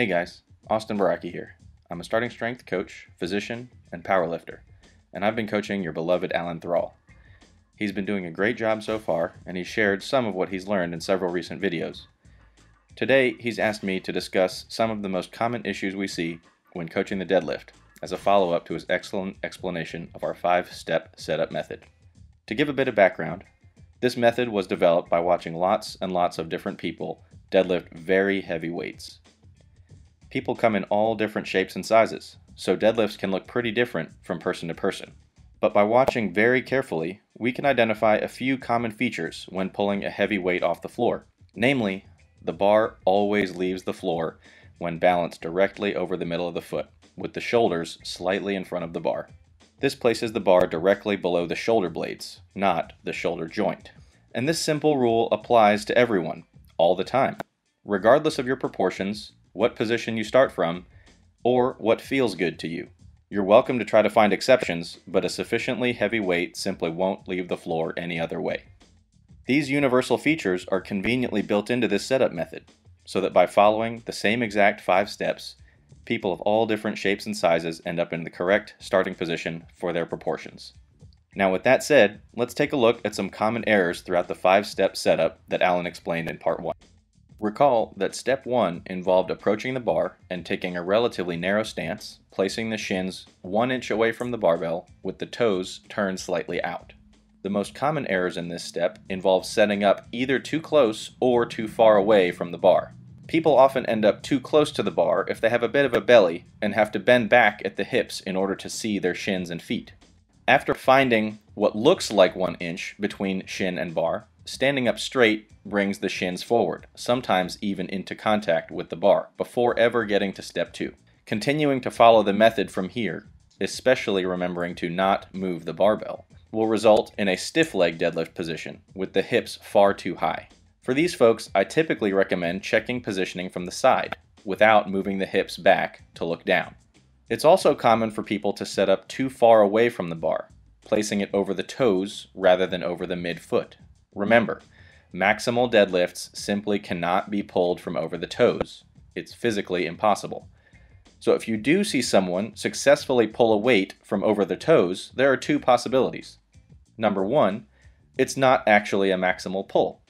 Hey guys, Austin Baraki here. I'm a starting strength coach, physician, and powerlifter, and I've been coaching your beloved Alan Thrall. He's been doing a great job so far, and he's shared some of what he's learned in several recent videos. Today, he's asked me to discuss some of the most common issues we see when coaching the deadlift, as a follow-up to his excellent explanation of our 5-step setup method. To give a bit of background, this method was developed by watching lots and lots of different people deadlift very heavy weights. People come in all different shapes and sizes, so deadlifts can look pretty different from person to person. But by watching very carefully, we can identify a few common features when pulling a heavy weight off the floor. Namely, the bar always leaves the floor when balanced directly over the middle of the foot, with the shoulders slightly in front of the bar. This places the bar directly below the shoulder blades, not the shoulder joint. And this simple rule applies to everyone, all the time, regardless of your proportions, what position you start from, or what feels good to you. You're welcome to try to find exceptions, but a sufficiently heavy weight simply won't leave the floor any other way. These universal features are conveniently built into this setup method, so that by following the same exact 5 steps, people of all different shapes and sizes end up in the correct starting position for their proportions. Now with that said, let's take a look at some common errors throughout the 5-step setup that Alan explained in part 1. Recall that step 1 involved approaching the bar and taking a relatively narrow stance, placing the shins 1 inch away from the barbell with the toes turned slightly out. The most common errors in this step involve setting up either too close or too far away from the bar. People often end up too close to the bar if they have a bit of a belly and have to bend back at the hips in order to see their shins and feet. After finding what looks like 1 inch between shin and bar, standing up straight brings the shins forward, sometimes even into contact with the bar, before ever getting to step 2. Continuing to follow the method from here, especially remembering to not move the barbell, will result in a stiff leg deadlift position with the hips far too high. For these folks, I typically recommend checking positioning from the side, without moving the hips back to look down. It's also common for people to set up too far away from the bar, placing it over the toes rather than over the midfoot. Remember, maximal deadlifts simply cannot be pulled from over the toes. It's physically impossible. So if you do see someone successfully pull a weight from over the toes, there are 2 possibilities. Number 1, it's not actually a maximal pull.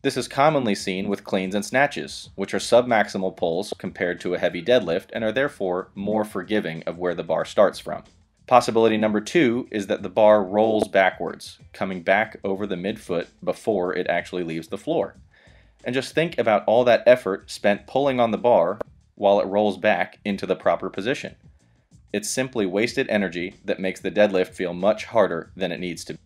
This is commonly seen with cleans and snatches, which are submaximal pulls compared to a heavy deadlift and are therefore more forgiving of where the bar starts from. Possibility number 2 is that the bar rolls backwards, coming back over the midfoot before it actually leaves the floor. And just think about all that effort spent pulling on the bar while it rolls back into the proper position. It's simply wasted energy that makes the deadlift feel much harder than it needs to be.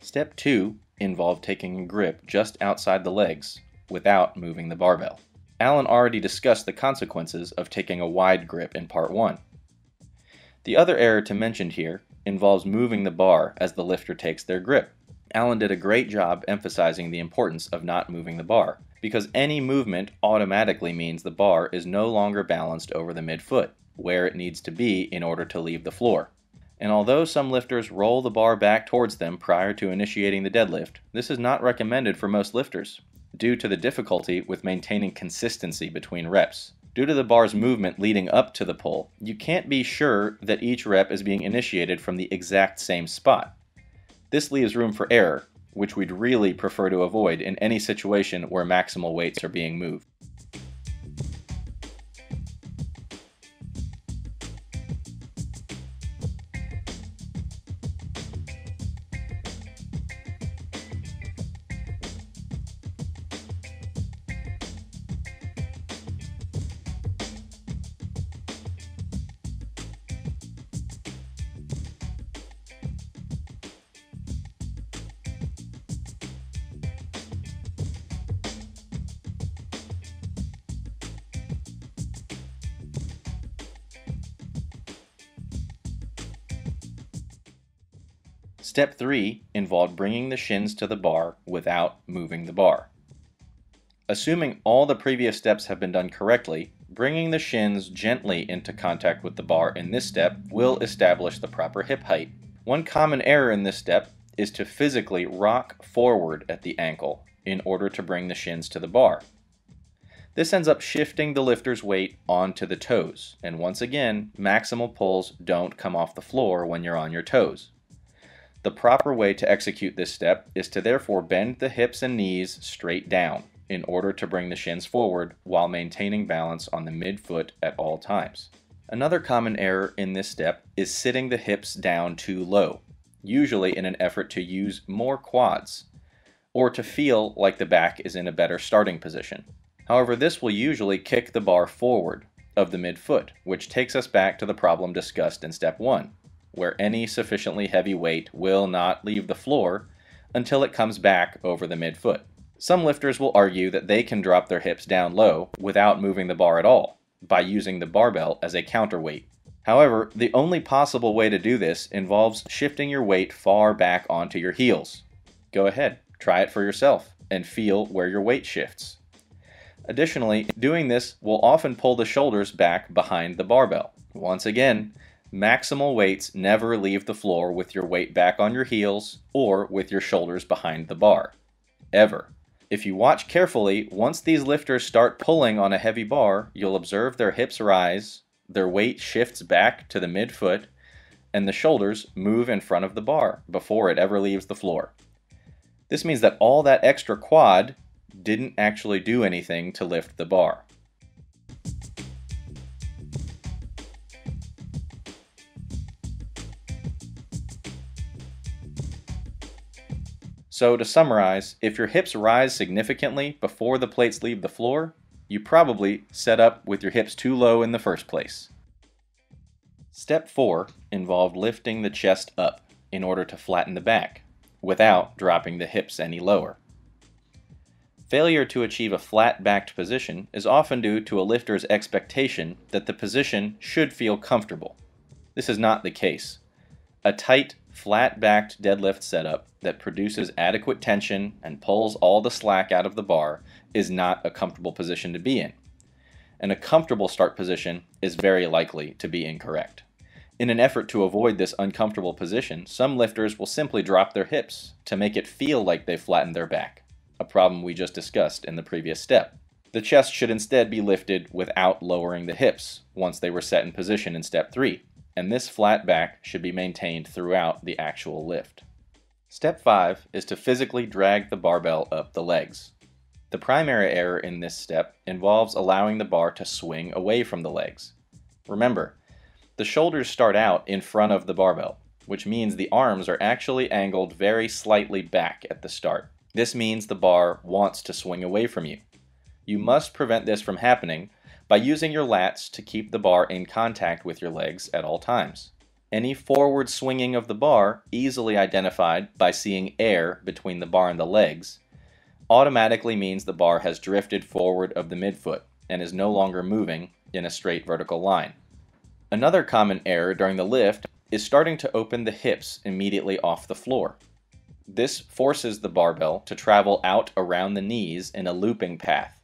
Step 2 involved taking a grip just outside the legs without moving the barbell. Alan already discussed the consequences of taking a wide grip in part 1. The other error to mention here involves moving the bar as the lifter takes their grip. Alan did a great job emphasizing the importance of not moving the bar, because any movement automatically means the bar is no longer balanced over the midfoot, where it needs to be in order to leave the floor. And although some lifters roll the bar back towards them prior to initiating the deadlift, this is not recommended for most lifters, due to the difficulty with maintaining consistency between reps. Due to the bar's movement leading up to the pull, you can't be sure that each rep is being initiated from the exact same spot. This leaves room for error, which we'd really prefer to avoid in any situation where maximal weights are being moved. Step 3 involved bringing the shins to the bar without moving the bar. Assuming all the previous steps have been done correctly, bringing the shins gently into contact with the bar in this step will establish the proper hip height. One common error in this step is to physically rock forward at the ankle in order to bring the shins to the bar. This ends up shifting the lifter's weight onto the toes, and once again, maximal pulls don't come off the floor when you're on your toes. The proper way to execute this step is to therefore bend the hips and knees straight down in order to bring the shins forward while maintaining balance on the midfoot at all times. Another common error in this step is sitting the hips down too low, usually in an effort to use more quads, or to feel like the back is in a better starting position. However, this will usually kick the bar forward of the midfoot, which takes us back to the problem discussed in step 1, where any sufficiently heavy weight will not leave the floor until it comes back over the midfoot. Some lifters will argue that they can drop their hips down low without moving the bar at all, by using the barbell as a counterweight. However, the only possible way to do this involves shifting your weight far back onto your heels. Go ahead, try it for yourself, and feel where your weight shifts. Additionally, doing this will often pull the shoulders back behind the barbell. Once again, maximal weights never leave the floor with your weight back on your heels or with your shoulders behind the bar. Ever. If you watch carefully, once these lifters start pulling on a heavy bar, you'll observe their hips rise, their weight shifts back to the midfoot, and the shoulders move in front of the bar before it ever leaves the floor. This means that all that extra quad didn't actually do anything to lift the bar. So to summarize, if your hips rise significantly before the plates leave the floor, you probably set up with your hips too low in the first place. Step 4 involved lifting the chest up in order to flatten the back, without dropping the hips any lower. Failure to achieve a flat-backed position is often due to a lifter's expectation that the position should feel comfortable. This is not the case. A tight, flat-backed deadlift setup that produces adequate tension and pulls all the slack out of the bar is not a comfortable position to be in. And a comfortable start position is very likely to be incorrect. In an effort to avoid this uncomfortable position, some lifters will simply drop their hips to make it feel like they've flattened their back, a problem we just discussed in the previous step. The chest should instead be lifted without lowering the hips once they were set in position in step 3, and this flat back should be maintained throughout the actual lift. Step 5 is to physically drag the barbell up the legs. The primary error in this step involves allowing the bar to swing away from the legs. Remember, the shoulders start out in front of the barbell, which means the arms are actually angled very slightly back at the start. This means the bar wants to swing away from you. You must prevent this from happening by using your lats to keep the bar in contact with your legs at all times. Any forward swinging of the bar, easily identified by seeing air between the bar and the legs, automatically means the bar has drifted forward of the midfoot and is no longer moving in a straight vertical line. Another common error during the lift is starting to open the hips immediately off the floor. This forces the barbell to travel out around the knees in a looping path.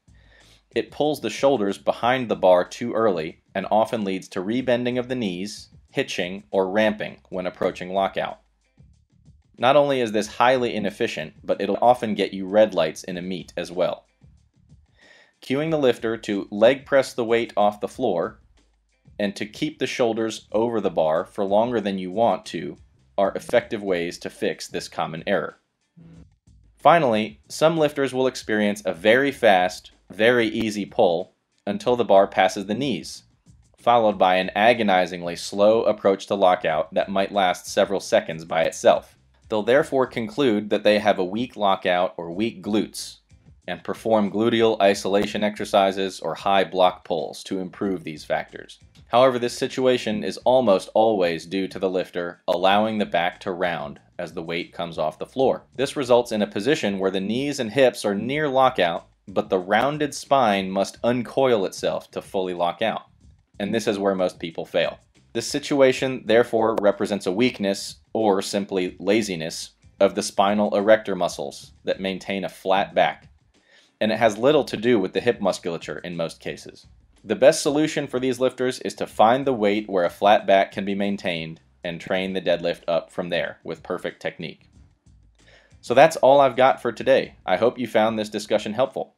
It pulls the shoulders behind the bar too early and often leads to rebending of the knees, hitching, or ramping when approaching lockout. Not only is this highly inefficient, but it'll often get you red lights in a meet as well. Cueing the lifter to leg press the weight off the floor and to keep the shoulders over the bar for longer than you want to are effective ways to fix this common error. Finally, some lifters will experience a very fast, very easy pull until the bar passes the knees, followed by an agonizingly slow approach to lockout that might last several seconds by itself. They'll therefore conclude that they have a weak lockout or weak glutes, and perform gluteal isolation exercises or high block pulls to improve these factors. However, this situation is almost always due to the lifter allowing the back to round as the weight comes off the floor. This results in a position where the knees and hips are near lockout, but the rounded spine must uncoil itself to fully lock out. And this is where most people fail. This situation therefore represents a weakness, or simply laziness, of the spinal erector muscles that maintain a flat back, and it has little to do with the hip musculature in most cases. The best solution for these lifters is to find the weight where a flat back can be maintained and train the deadlift up from there with perfect technique. So that's all I've got for today. I hope you found this discussion helpful.